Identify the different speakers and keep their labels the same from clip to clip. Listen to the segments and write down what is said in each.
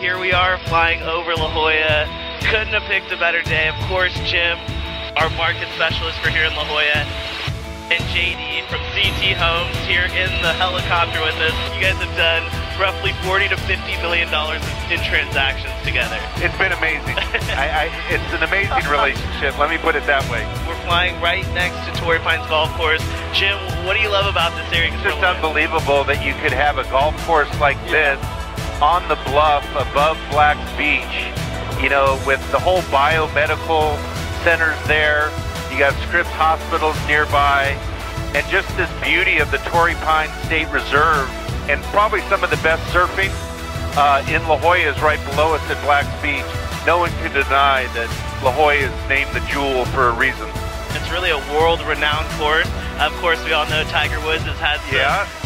Speaker 1: here we are flying over La Jolla. Couldn't have picked a better day. Of course, Jim, our market specialist for here in La Jolla, and JD from CT Homes here in the helicopter with us. You guys have done roughly $40 to $50 million in transactions together.
Speaker 2: It's been amazing. It's an amazing relationship. Let me put it that way.
Speaker 1: We're flying right next to Torrey Pines Golf Course. Jim, what do you love about this area?
Speaker 2: It's just unbelievable that you could have a golf course like this on the bluff above Black's Beach, you know, with the whole biomedical centers there. You got Scripps hospitals nearby, and just this beauty of the Torrey Pines State Reserve, and probably some of the best surfing in La Jolla is right below us at Black's Beach. No one can deny that La Jolla is named the Jewel for a reason.
Speaker 1: It's really a world-renowned course. Of course, we all know Tiger Woods has had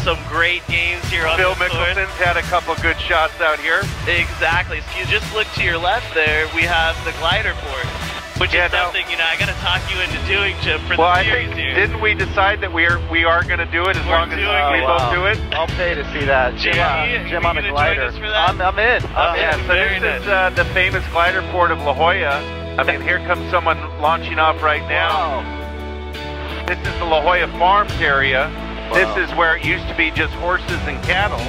Speaker 1: some great games here on
Speaker 2: Phil
Speaker 1: this course.
Speaker 2: Mickelson's had a couple good shots out here.
Speaker 1: Exactly. So you just look to your left there, we have the glider port, which is something, you know, I got to talk you into doing, Jim, for the series here.
Speaker 2: Didn't we decide that we are going to do it as long as we both do it?
Speaker 3: I'll pay to see that. Jim on the glider. I'm in.
Speaker 2: So this is the famous glider port of La Jolla. I mean, here comes someone launching off right now.
Speaker 3: Wow.
Speaker 2: This is the La Jolla Farms area. Wow. This is where it used to be just horses and cattle.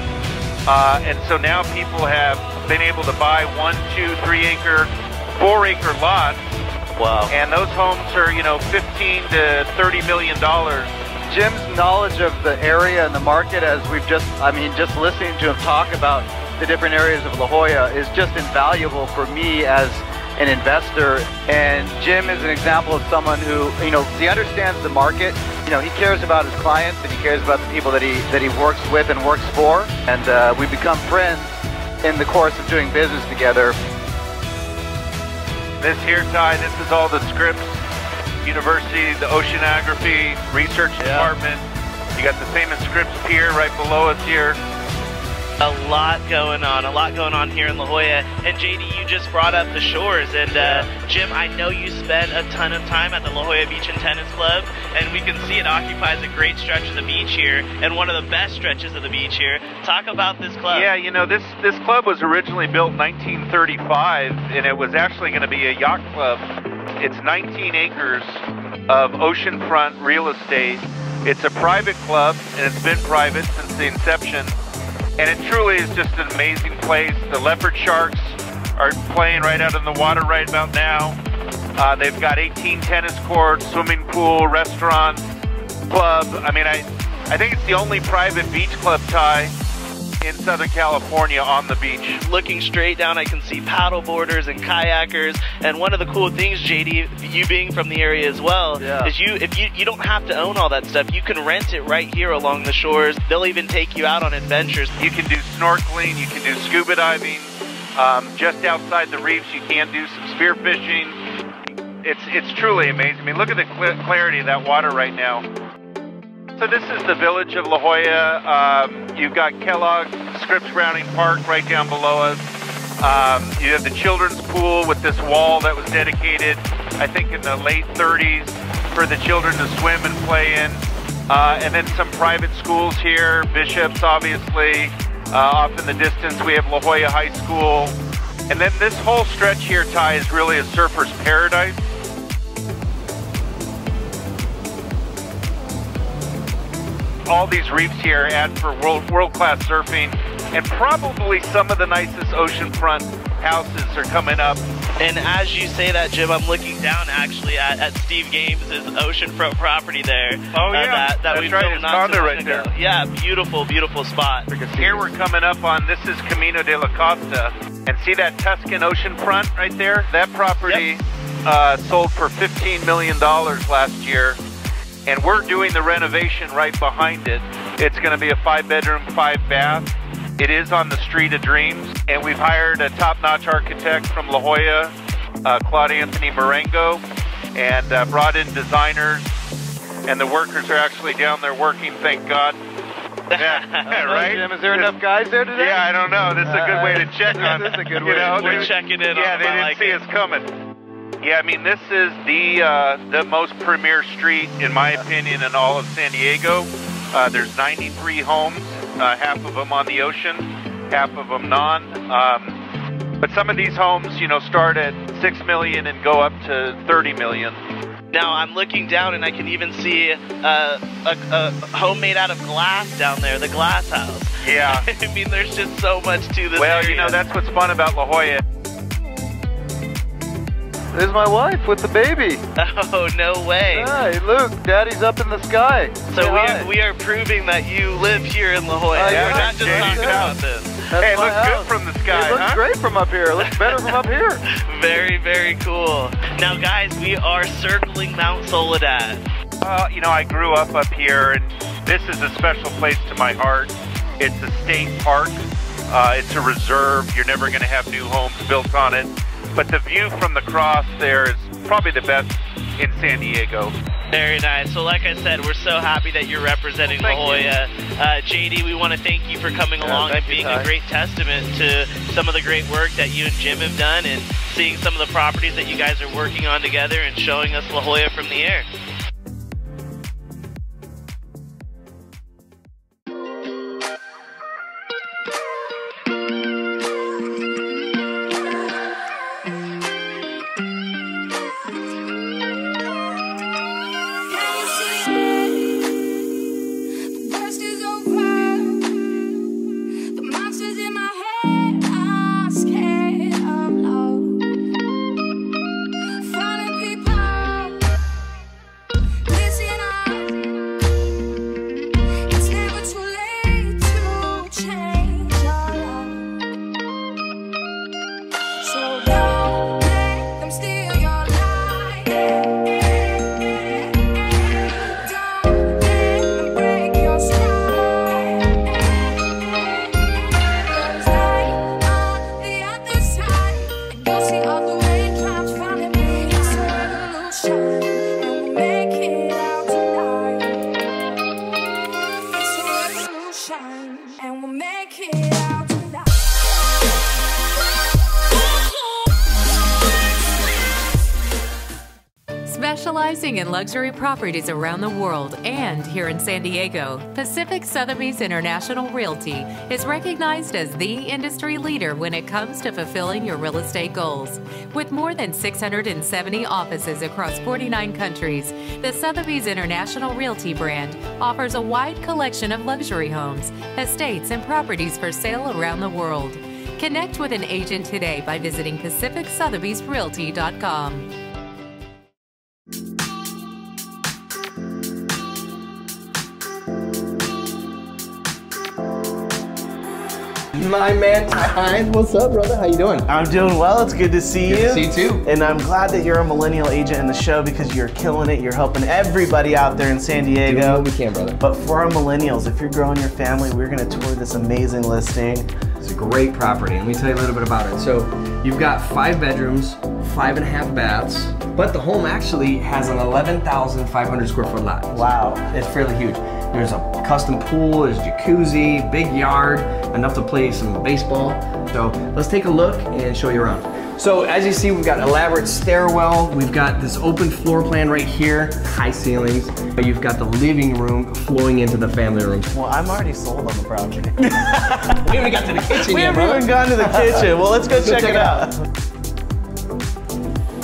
Speaker 2: And so now people have been able to buy 1, 2, 3 acre, 4 acre lots.
Speaker 3: Wow.
Speaker 2: And those homes are, you know, $15 to $30 million.
Speaker 3: Jim's knowledge of the area and the market, as we've just listening to him talk about the different areas of La Jolla is just invaluable for me as an investor. And Jim is an example of someone who, you know, he understands the market. You know, he cares about his clients and he cares about the people that he works with and works for. And we become friends in the course of doing business together.
Speaker 2: This here, Ty, this is all the Scripps University, the Oceanography Research Department. You got the famous Scripps Pier right below us here.
Speaker 1: A lot going on here in La Jolla. And JD, you just brought up the shores. And Jim, I know you spend a ton of time at the La Jolla Beach and Tennis Club, and we can see it occupies a great stretch of the beach here, and one of the best stretches of the beach here. Talk about this club.
Speaker 2: Yeah, you know, this club was originally built in 1935, and it was actually going to be a yacht club. It's 19 acres of oceanfront real estate. It's a private club, and it's been private since the inception. And it truly is just an amazing place. The leopard sharks are playing right out in the water right about now. They've got 18 tennis courts, swimming pool, restaurant, club. I mean, I think it's the only private beach club, Ty, in Southern California on the beach.
Speaker 1: Looking straight down, I can see paddle boarders and kayakers. And one of the cool things, JD, you being from the area as well, is you don't have to own all that stuff. You can rent it right here along the shores. They'll even take you out on adventures.
Speaker 2: You can do snorkeling, you can do scuba diving. Just outside the reefs, you can do some spear fishing. It's truly amazing. I mean, look at the clarity of that water right now. So this is the village of La Jolla. You've got Kellogg, Scripps Browning Park right down below us. You have the children's pool with this wall that was dedicated, I think, in the late 30s for the children to swim and play in. And then some private schools here, Bishop's obviously. Off in the distance we have La Jolla High School. And then this whole stretch here, Ty, is really a surfer's paradise. All these reefs here add for world-class surfing, and probably some of the nicest oceanfront houses are coming up.
Speaker 1: And as you say that, Jim, I'm looking down actually at Steve Games' oceanfront property there.
Speaker 2: Oh yeah,
Speaker 1: that we filmed
Speaker 2: his condo right there.
Speaker 1: Yeah, beautiful, beautiful spot.
Speaker 2: Here we're coming up on, this is Camino de la Costa, and see that Tuscan oceanfront right there? That property sold for $15 million last year. And we're doing the renovation right behind it. It's going to be a 5-bedroom, 5-bath. It is on the Street of Dreams, and we've hired a top-notch architect from La Jolla, Claude Anthony Marengo, and brought in designers, and the workers are actually down there working, thank God. Yeah, right?
Speaker 3: Jim, is there enough guys there today?
Speaker 2: Yeah, I don't know. This is a good way to check on it.
Speaker 3: This is a good way.
Speaker 1: We're checking in on
Speaker 2: they didn't see us coming. Yeah, I mean, this is the most premier street, in my opinion, in all of San Diego. There's 93 homes, half of them on the ocean, half of them non. But some of these homes, you know, start at 6 million and go up to 30 million.
Speaker 1: Now I'm looking down and I can even see a home made out of glass down there, the glass house.
Speaker 2: Yeah.
Speaker 1: I mean, there's just so much to this
Speaker 2: Well,
Speaker 1: area.
Speaker 2: you know, that's what's fun about La Jolla.
Speaker 3: There's my wife with the baby.
Speaker 1: Oh, no way.
Speaker 3: Hey, look, Daddy's up in the sky.
Speaker 1: So
Speaker 3: Say hi.
Speaker 1: we are proving that you live here in La Jolla.
Speaker 3: Yeah,
Speaker 1: We're not just
Speaker 2: Danny's
Speaker 1: talking about
Speaker 2: house.
Speaker 1: this.
Speaker 3: That's
Speaker 2: Hey, it
Speaker 3: my
Speaker 2: looks
Speaker 3: house.
Speaker 2: good from the sky,
Speaker 3: It looks
Speaker 2: huh?
Speaker 3: great from up here. It looks better from up here.
Speaker 1: Very, very cool. Now, guys, we are circling Mount Soledad.
Speaker 2: You know, I grew up here, and this is a special place to my heart. It's a state park. It's a reserve. You're never going to have new homes built on it. But the view from the cross there is probably the best in San Diego.
Speaker 1: Very nice. So like I said, we're so happy that you're representing La Jolla. JD, we want to thank you for coming along and being a great testament to some of the great work that you and Jim have done, and seeing some of the properties that you guys are working on together and showing us La Jolla from the air.
Speaker 4: Specializing in luxury properties around the world and here in San Diego, Pacific Sotheby's International Realty is recognized as the industry leader when it comes to fulfilling your real estate goals. With more than 670 offices across 49 countries, the Sotheby's International Realty brand offers a wide collection of luxury homes, estates, and properties for sale around the world. Connect with an agent today by visiting PacificSotheby'sRealty.com.
Speaker 5: My man, Ty, what's up, brother? How you doing?
Speaker 6: I'm doing well. It's good to see you.
Speaker 5: Good to see you too.
Speaker 6: And I'm glad that you're a millennial agent in the show because you're killing it. You're helping everybody out there in San Diego.
Speaker 5: Doing what we can, brother.
Speaker 6: But for our millennials, if you're growing your family, we're going to tour this amazing listing.
Speaker 5: It's a great property. Let me tell you a little bit about it. So you've got 5 bedrooms, 5.5 baths, but the home actually has an 11,500 square foot lot.
Speaker 6: Wow.
Speaker 5: It's fairly huge. There's a custom pool, there's jacuzzi, big yard, enough to play some baseball. So let's take a look and show you around. So as you see, we've got elaborate stairwell. We've got this open floor plan right here, high ceilings. You've got the living room flowing into the family room.
Speaker 6: Well, I'm already sold on the property.
Speaker 5: We haven't got to the kitchen
Speaker 6: We
Speaker 5: yet,
Speaker 6: haven't even gone to the kitchen. Well, let's go check it out.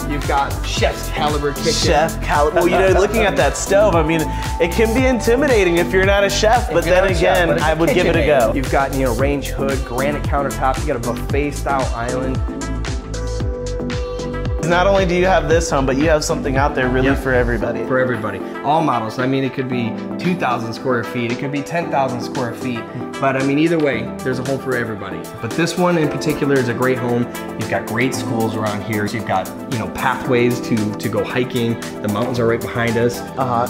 Speaker 5: You've got chef's caliber kitchen.
Speaker 6: Chef caliber. Well, you know, looking at that stove, I mean, it can be intimidating if you're not a chef, but then again, I would give it a go.
Speaker 5: You've got, you know, range hood, granite countertop. You got a buffet style island.
Speaker 6: Not only do you have this home, but you have something out there really for everybody.
Speaker 5: For everybody. All models. I mean, it could be 2,000 square feet. It could be 10,000 square feet. But I mean, either way, there's a home for everybody. But this one in particular is a great home. You've got great schools around here. You've got, you know, pathways to go hiking. The mountains are right behind us.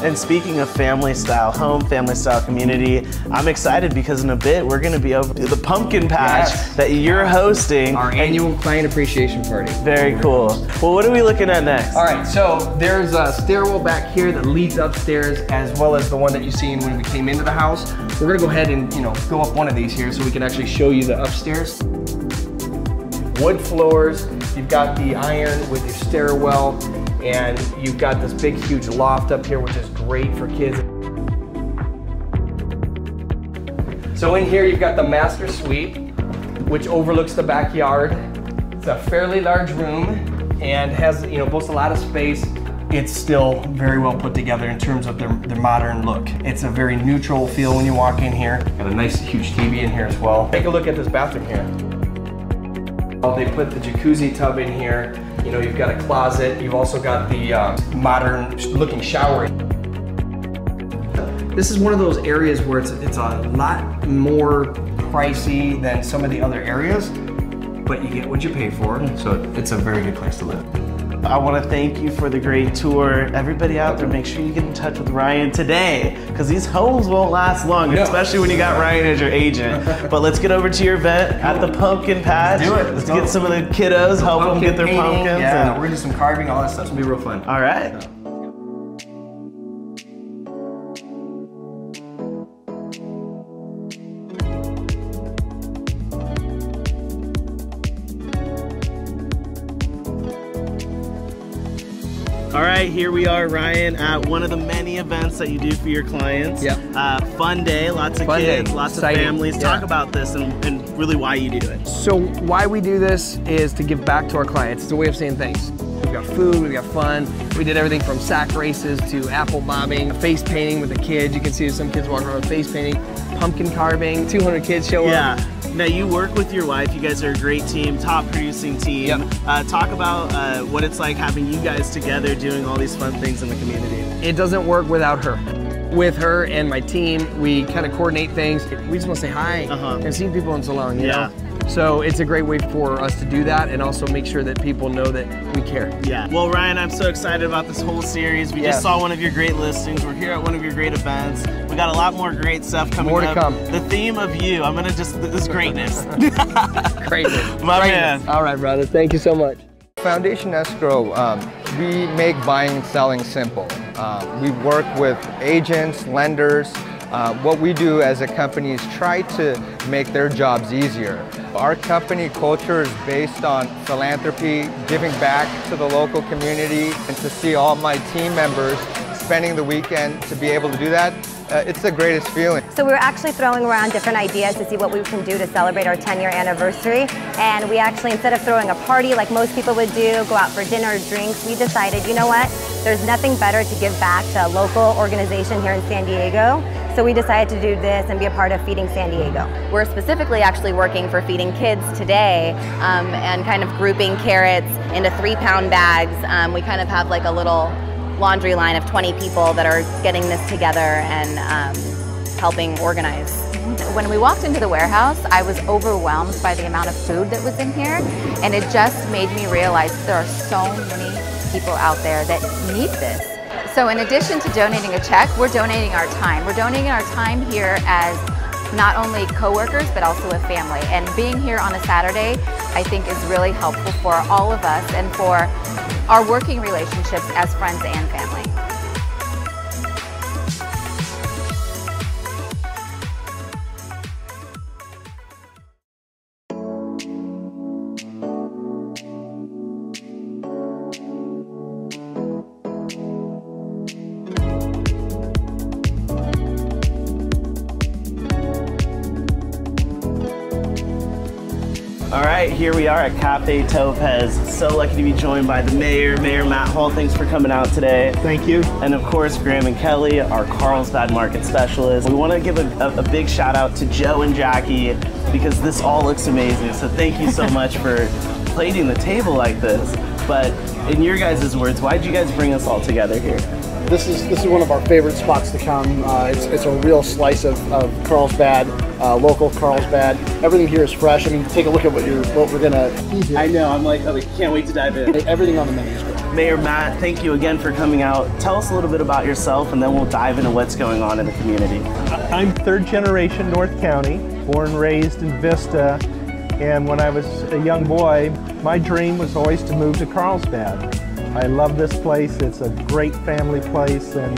Speaker 6: And speaking of family style home, family style community, I'm excited because in a bit we're going to be over to the pumpkin patch that you're hosting.
Speaker 5: Our annual client appreciation party.
Speaker 6: Very cool. Well, what are we looking at next?
Speaker 5: All right, so there's a stairwell back here that leads upstairs, as well as the one that you seen when we came into the house. We're gonna go ahead and, you know, go up one of these here so we can actually show you the upstairs. Wood floors, you've got the iron with your stairwell, and you've got this big, huge loft up here, which is great for kids. So in here, you've got the master suite, which overlooks the backyard. It's a fairly large room and has, you know, boasts a lot of space. It's still very well put together in terms of their modern look. It's a very neutral feel when you walk in here. Got a nice huge TV in here as well. Take a look at this bathroom here. They put the jacuzzi tub in here. You know, you've got a closet. You've also got the modern looking shower. This is one of those areas where it's a lot more pricey than some of the other areas, but you get what you pay for, so it's a very good place to live.
Speaker 6: I want to thank you for the great tour. Everybody out there, make sure you get in touch with Ryan today, because these homes won't last long, especially when you got Ryan as your agent. But let's get over to your event at the pumpkin patch.
Speaker 5: Let's do it.
Speaker 6: Let's get some of the kiddos, help them get their pumpkins.
Speaker 5: Yeah, we're gonna do some carving, all that stuff. It's gonna be real fun.
Speaker 6: All right. All right, here we are, Ryan, at one of the many events that you do for your clients.
Speaker 5: Yep.
Speaker 6: Fun day, lots of kids, lots of families.
Speaker 5: Yeah.
Speaker 6: Talk about this and really why you do it.
Speaker 5: So why we do this is to give back to our clients. It's a way of saying thanks. We've got food, we've got fun. We did everything from sack races to apple bobbing, face painting with the kids. You can see some kids walking around with face painting, pumpkin carving, 200 kids show up.
Speaker 6: Yeah. Now you work with your wife. You guys are a great team, top producing team.
Speaker 5: Yep.
Speaker 6: Talk about what it's like having you guys together doing all these fun things in the community.
Speaker 5: It doesn't work without her. With her and my team, we kind of coordinate things. We just want to say hi. I've seen people in so long, you know? So it's a great way for us to do that and also make sure that people know that we care.
Speaker 6: Yeah. Well, Ryan, I'm so excited about this whole series. We just saw one of your great listings. We're here at one of your great events. We got a lot more great stuff coming up.
Speaker 5: More to come.
Speaker 6: The theme of you, I'm gonna just, this is greatness.
Speaker 5: Greatness.
Speaker 6: My man.
Speaker 5: All right, brother. Thank you so much.
Speaker 7: Foundation Escrow, we make buying and selling simple. We work with agents, lenders. What we do as a company is try to make their jobs easier. Our company culture is based on philanthropy, giving back to the local community, and to see all my team members spending the weekend to be able to do that, it's the greatest feeling.
Speaker 8: So we were actually throwing around different ideas to see what we can do to celebrate our 10-year anniversary. And we actually, instead of throwing a party like most people would do, go out for dinner or drinks, we decided, you know what, there's nothing better to give back to a local organization here in San Diego. So we decided to do this and be a part of Feeding San Diego. We're specifically actually working for Feeding Kids today and kind of grouping carrots into 3-pound bags. We kind of have like a little laundry line of 20 people that are getting this together and helping organize. When we walked into the warehouse, I was overwhelmed by the amount of food that was in here, and it just made me realize there are so many people out there that need this. So in addition to donating a check, we're donating our time. We're donating our time here as not only coworkers, but also a family. And being here on a Saturday, I think is really helpful for all of us and for our working relationships as friends and family.
Speaker 6: All right, here we are at Cafe Topaz. So lucky to be joined by the mayor, Mayor Matt Hall. Thanks for coming out today.
Speaker 9: Thank you.
Speaker 6: And of course, Graham and Kelly, our Carlsbad market specialists. We want to give a big shout out to Joe and Jackie because this all looks amazing. So thank you so much for plating the table like this. But in your guys' words, why did you guys bring us all together here?
Speaker 9: This is one of our favorite spots to come. It's a real slice of Carlsbad, local Carlsbad. Everything here is fresh. I mean, take a look at what we're gonna eat here.
Speaker 6: I know. I'm like, can't wait to dive in.
Speaker 9: Everything on the menu is great.
Speaker 6: Mayor Matt, thank you again for coming out. Tell us a little bit about yourself, and then we'll dive into what's going on in the community.
Speaker 10: I'm third generation North County, born and raised in Vista. And when I was a young boy, my dream was always to move to Carlsbad. I love this place. It's a great family place and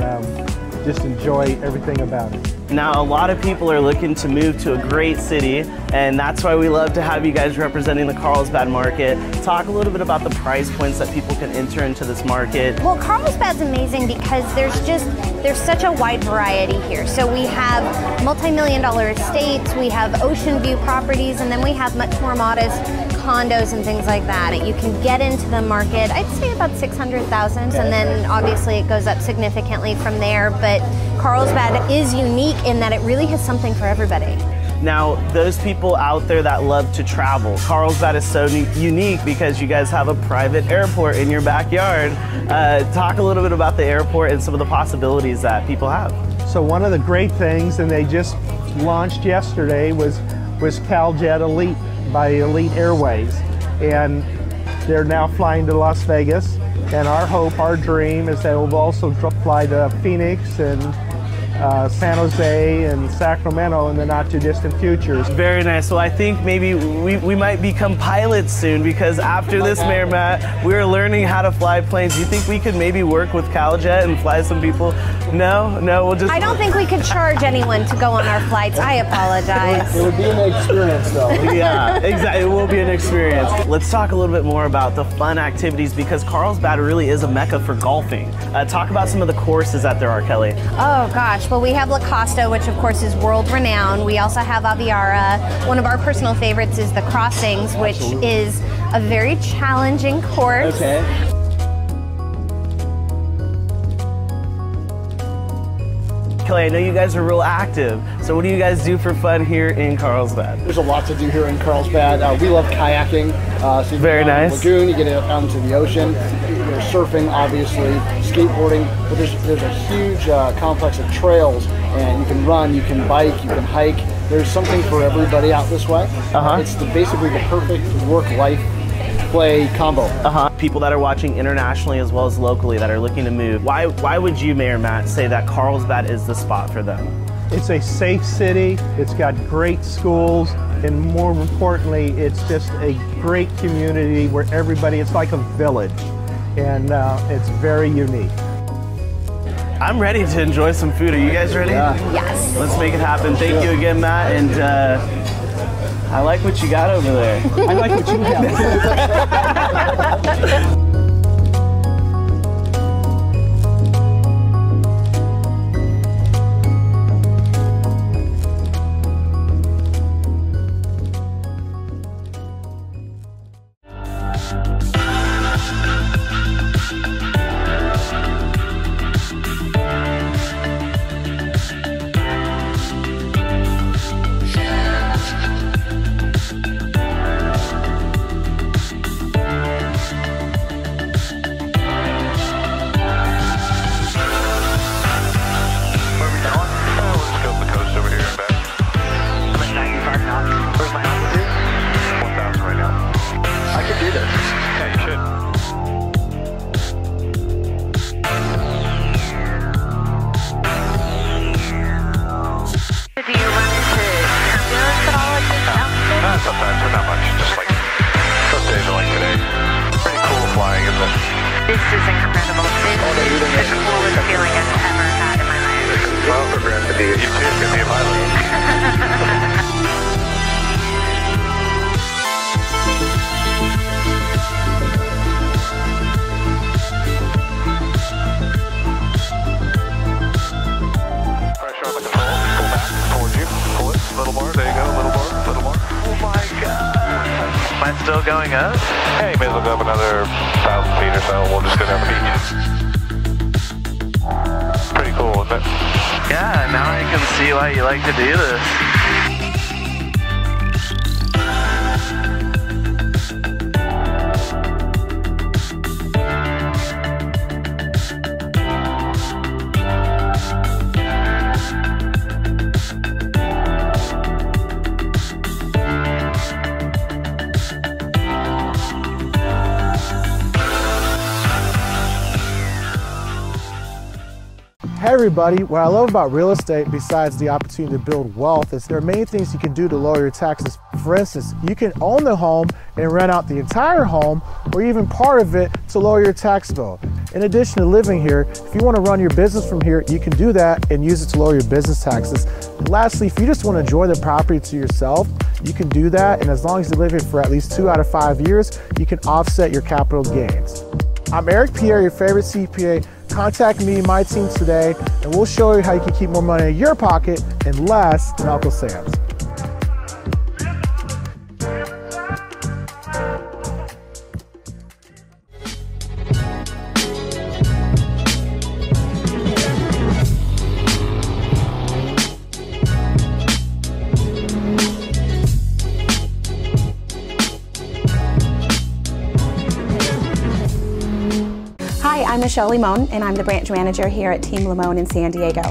Speaker 10: just enjoy everything about it.
Speaker 6: Now, a lot of people are looking to move to a great city, and that's why we love to have you guys representing the Carlsbad market. Talk a little bit about the price points that people can enter into this market.
Speaker 11: Well, Carlsbad's amazing because there's such a wide variety here. So we have multi-million-dollar estates, we have ocean view properties, and then we have much more modest condos and things like that. You can get into the market, I'd say about 600,000, and then obviously it goes up significantly from there. But Carlsbad is unique in that it really has something for everybody.
Speaker 6: Now, those people out there that love to travel, Carlsbad is so unique because you guys have a private airport in your backyard. Talk a little bit about the airport and some of the possibilities that people have.
Speaker 10: So one of the great things, and they just launched yesterday, was CalJet Elite by Elite Airways. And they're now flying to Las Vegas. And our hope, our dream is that we'll also fly to Phoenix and San Jose and Sacramento in the not too distant future.
Speaker 6: Very nice. Well, I think maybe we might become pilots soon, because after this, Mayor Matt, we're learning how to fly planes. Do you think we could maybe work with CalJet and fly some people? No, we'll just...
Speaker 11: I don't think we could charge anyone to go on our flights. I apologize.
Speaker 9: It would be an experience, though.
Speaker 6: Yeah, exactly. It will be an experience. Let's talk a little bit more about the fun activities, because Carlsbad really is a mecca for golfing. Talk about some of the courses that there are, Kelly.
Speaker 11: Oh gosh, well we have La Costa, which of course is world renowned. We also have Aviara. One of our personal favorites is the Crossings, which is a very challenging course.
Speaker 6: Okay. Kelly, I know you guys are real active, so what do you guys do for fun here in Carlsbad?
Speaker 9: There's a lot to do here in Carlsbad. We love kayaking. So you
Speaker 6: Very
Speaker 9: get down
Speaker 6: nice.
Speaker 9: to the lagoon, you get out into the ocean. There's surfing, obviously, skateboarding, but there's a huge complex of trails, and you can run, you can bike, you can hike. There's something for everybody out this way. It's basically the perfect work-life play combo.
Speaker 6: People that are watching internationally as well as locally that are looking to move, why would you, Mayor Matt, say that Carlsbad is the spot for them?
Speaker 10: It's a safe city, it's got great schools, and more importantly, it's just a great community where everybody, it's like a village, and it's very unique.
Speaker 6: I'm ready to enjoy some food. Are you guys ready?
Speaker 11: Yes.
Speaker 6: Let's make it happen. Thank you again, Matt, and I like what you got over there.
Speaker 9: I like what you have.
Speaker 2: Sometimes, but not much. Just like those days are like today. Pretty cool flying, isn't it?
Speaker 12: This is incredible. This is the coolest feeling I've ever had in my life.
Speaker 2: Well, for granted, you too can be a pilot. Pressure on the control. Pull back towards you. Pull it. A little more. There you go. A little more. A little more. Oh my God.
Speaker 1: Am I still going up?
Speaker 2: Hey, may as well go up another 1,000 feet or so. We'll just go down the beach. Pretty cool, isn't it?
Speaker 1: Yeah, now I can see why you like to do this.
Speaker 9: Hey everybody, what I love about real estate, besides the opportunity to build wealth, is there are many things you can do to lower your taxes. For instance, you can own the home and rent out the entire home or even part of it to lower your tax bill. In addition to living here, if you want to run your business from here, you can do that and use it to lower your business taxes. And lastly, if you just want to enjoy the property to yourself, you can do that, and as long as you live here for at least 2 out of 5 years, you can offset your capital gains. I'm Eric Pierre, your favorite CPA. Contact me and my team today, and we'll show you how you can keep more money in your pocket and less than Uncle Sam's.
Speaker 13: I'm Michelle Limon, and I'm the branch manager here at Team Limon in San Diego.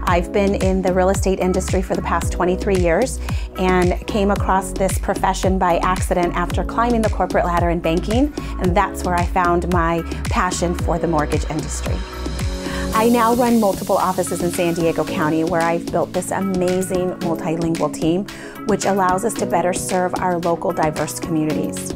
Speaker 13: I've been in the real estate industry for the past 23 years and came across this profession by accident after climbing the corporate ladder in banking, and that's where I found my passion for the mortgage industry. I now run multiple offices in San Diego County where I've built this amazing multilingual team, which allows us to better serve our local diverse communities.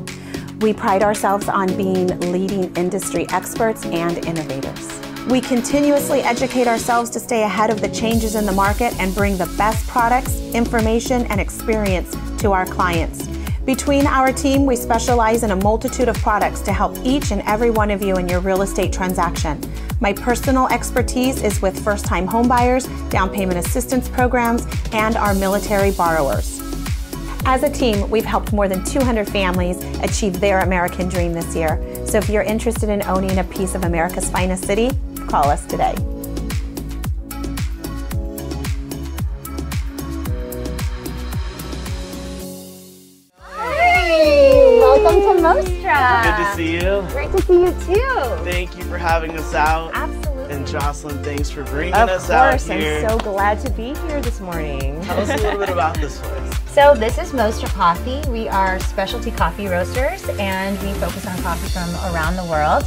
Speaker 13: We pride ourselves on being leading industry experts and innovators. We continuously educate ourselves to stay ahead of the changes in the market and bring the best products, information, and experience to our clients. Between our team, we specialize in a multitude of products to help each and every one of you in your real estate transaction. My personal expertise is with first-time homebuyers, down payment assistance programs, and our military borrowers. As a team, we've helped more than 200 families achieve their American dream this year. So if you're interested in owning a piece of America's finest city, call us today.
Speaker 11: Welcome to Mostra.
Speaker 6: Good to see you.
Speaker 11: Great to see you too.
Speaker 6: Thank you for having us out.
Speaker 11: Absolutely.
Speaker 6: And Jocelyn, thanks for bringing us out here.
Speaker 14: I'm so glad to be here this morning.
Speaker 6: Tell us a little bit about this place.
Speaker 14: So this is Mostra Coffee. We are specialty coffee roasters and we focus on coffee from around the world.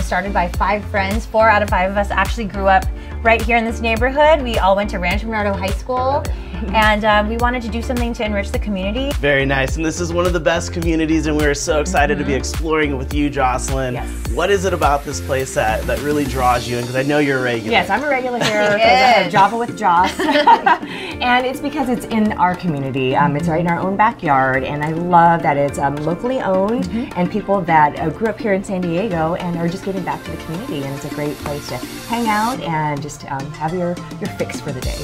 Speaker 14: Started by 5 friends. 4 out of 5 of us actually grew up right here in this neighborhood. We all went to Rancho Bernardo High School and we wanted to do something to enrich the community.
Speaker 6: Very nice, and this is one of the best communities and we're so excited to be exploring it with you, Jocelyn.
Speaker 14: Yes.
Speaker 6: What is it about this place that really draws you in? Because I know you're a regular.
Speaker 14: Yes, I'm a regular here because I have Java with Joss. And it's because it's in our community. It's right in our own backyard, and I love that it's locally owned and people that grew up here in San Diego and are just giving back to the community, and it's a great place to hang out and just have your fix for the day.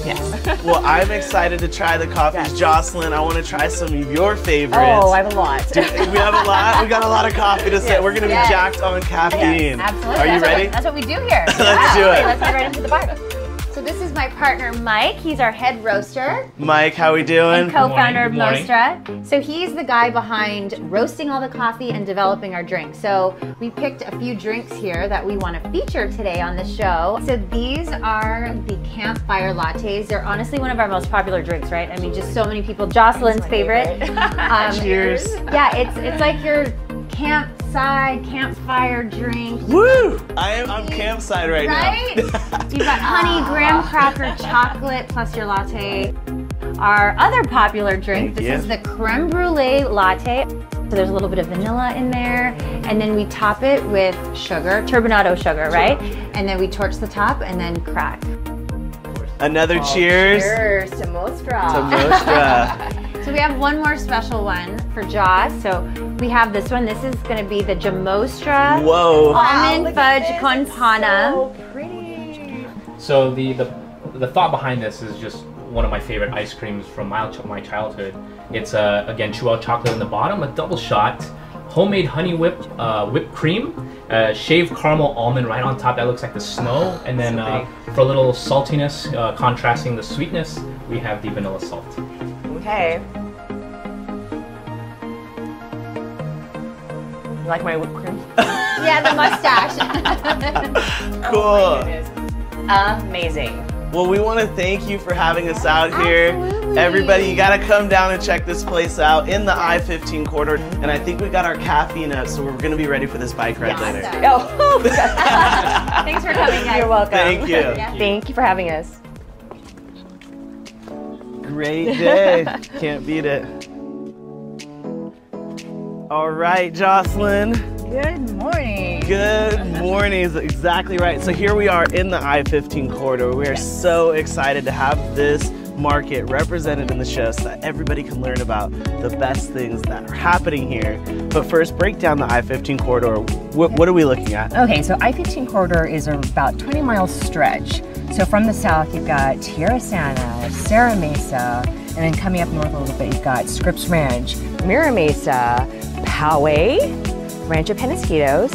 Speaker 14: Yes.
Speaker 6: Well, I'm excited to try the coffees. Jocelyn, I want to try some of your favorites.
Speaker 14: Oh, I have a lot.
Speaker 6: We have a lot. We got a lot of coffee to say. We're going to be jacked on caffeine.
Speaker 14: Yes, absolutely.
Speaker 6: Are you ready?
Speaker 14: That's what we do here.
Speaker 6: Let's do it.
Speaker 14: Let's get right into the bar.
Speaker 11: So this is my partner Mike. He's our head roaster
Speaker 6: Mike, how we doing?
Speaker 11: and co-founder of Mostra. So he's the guy behind roasting all the coffee and developing our drinks. So we picked a few drinks here that we want to feature today on the show. So these are the campfire lattes. They're honestly one of our most popular drinks, right? I mean, just so many people. Jocelyn's favorite.
Speaker 6: Cheers.
Speaker 11: Yeah, it's like your campfire drink.
Speaker 6: Woo! I'm campside right
Speaker 11: Right?
Speaker 6: now.
Speaker 11: You've got honey, graham cracker, chocolate, plus your latte. Our other popular drink, this is the creme brulee latte. So there's a little bit of vanilla in there, and then we top it with sugar, turbinado sugar, right? And then we torch the top and then crack.
Speaker 6: Another cheers.
Speaker 14: Cheers to Mostra.
Speaker 6: To Mostra.
Speaker 11: So we have one more special one for Joss. So we have this one. This is going to be the Jamostra almond fudge con panna.
Speaker 14: So pretty.
Speaker 15: So the thought behind this is just one of my favorite ice creams from my childhood. It's again Chihuahua chocolate in the bottom, a double shot, homemade honey whipped cream, shaved caramel almond right on top that looks like the snow, and then for a little saltiness, contrasting the sweetness, we have the vanilla salt.
Speaker 14: Okay. You like my whipped cream?
Speaker 11: Yeah, the mustache.
Speaker 6: Cool.
Speaker 14: Amazing.
Speaker 6: Well, we want to thank you for having us out here.
Speaker 11: Absolutely.
Speaker 6: Everybody, you got to come down and check this place out in the I-15 corridor. And I think we got our caffeine up, so we're going to be ready for this bike ride later.
Speaker 14: Oh.
Speaker 11: Thanks for coming, guys.
Speaker 14: You're welcome.
Speaker 6: Thank you.
Speaker 14: Thank you for having us.
Speaker 6: Great day. Can't beat it. All right, Jocelyn.
Speaker 14: Good morning.
Speaker 6: Good morning is exactly right. So here we are in the I-15 corridor. We are so excited to have this market represented in the show so that everybody can learn about the best things that are happening here. But first, break down the I-15 corridor. What are we looking at?
Speaker 14: Okay, so I-15 corridor is about 20-mile stretch. So from the south, you've got Tierra Santa, Serra Mesa, and then coming up north a little bit, you've got Scripps Ranch, Mira Mesa, Poway, Rancho Penasquitos,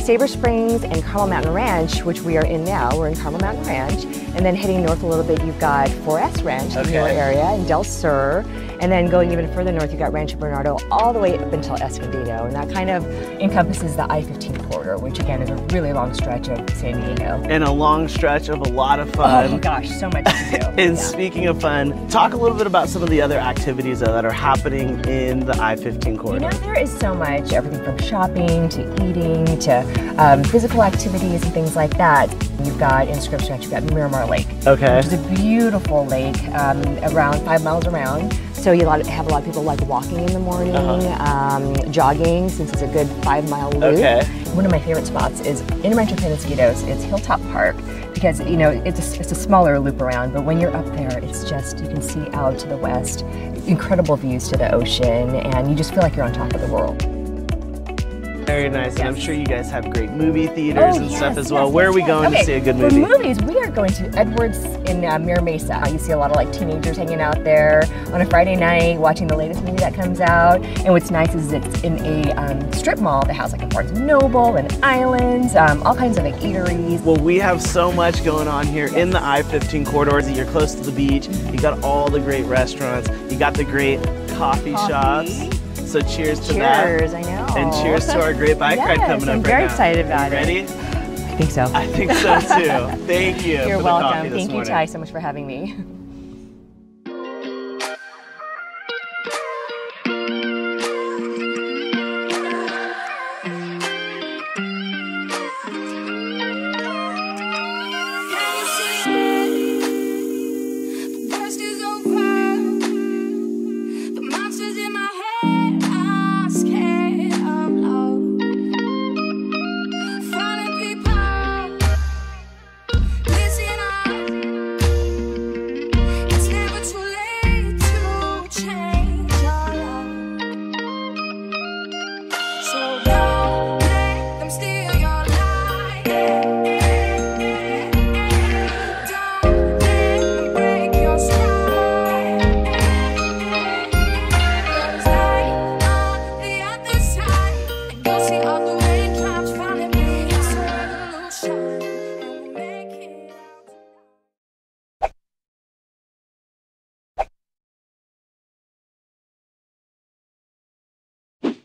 Speaker 14: Sabre Springs, and Carmel Mountain Ranch, which we are in now. We're in Carmel Mountain Ranch. And then heading north a little bit, you've got 4S Ranch, the newer area, and Del Sur. And then going even further north, you got Rancho Bernardo all the way up until Escondido. And that kind of encompasses the I-15 corridor, which again is a really long stretch of San Diego.
Speaker 6: And a long stretch of a lot of fun.
Speaker 14: Oh gosh, so much to do.
Speaker 6: And speaking of fun, talk a little bit about some of the other activities that are happening in the I-15 corridor.
Speaker 14: You know, there is so much, everything from shopping to eating to physical activities and things like that. You've got, in Scripps Ranch, you've got Miramar Lake,
Speaker 6: okay,
Speaker 14: which is a beautiful lake, around 5 miles around. So you have a lot of people like walking in the morning, jogging, since it's a good 5-mile loop.
Speaker 6: Okay.
Speaker 14: One of my favorite spots is in Rancho Penasquitos. It's Hilltop Park, because you know it's a smaller loop around, but when you're up there, it's just, you can see out to the west, incredible views to the ocean, and you just feel like you're on top of the world.
Speaker 6: Very nice, and I'm sure you guys have great movie theaters and stuff as well. Where are we going to see a good movie?
Speaker 14: For movies, we are going to Edwards in Mira Mesa. You see a lot of like teenagers hanging out there on a Friday night watching the latest movie that comes out. And what's nice is it's in a strip mall that has like a Barnes & Noble and Islands, all kinds of like eateries.
Speaker 6: Well, we have so much going on here in the I-15 corridors. You're close to the beach. You got all the great restaurants. You got the great coffee shops. So cheers to that.
Speaker 14: Cheers, I know.
Speaker 6: And cheers to our great bike ride coming up
Speaker 14: I'm
Speaker 6: right
Speaker 14: very
Speaker 6: now.
Speaker 14: excited about it.
Speaker 6: Ready?
Speaker 14: I think so.
Speaker 6: I think so too. Thank you.
Speaker 14: You're
Speaker 6: for
Speaker 14: welcome.
Speaker 6: The coffee this
Speaker 14: Thank you,
Speaker 6: morning.
Speaker 14: Ty, so much for having me.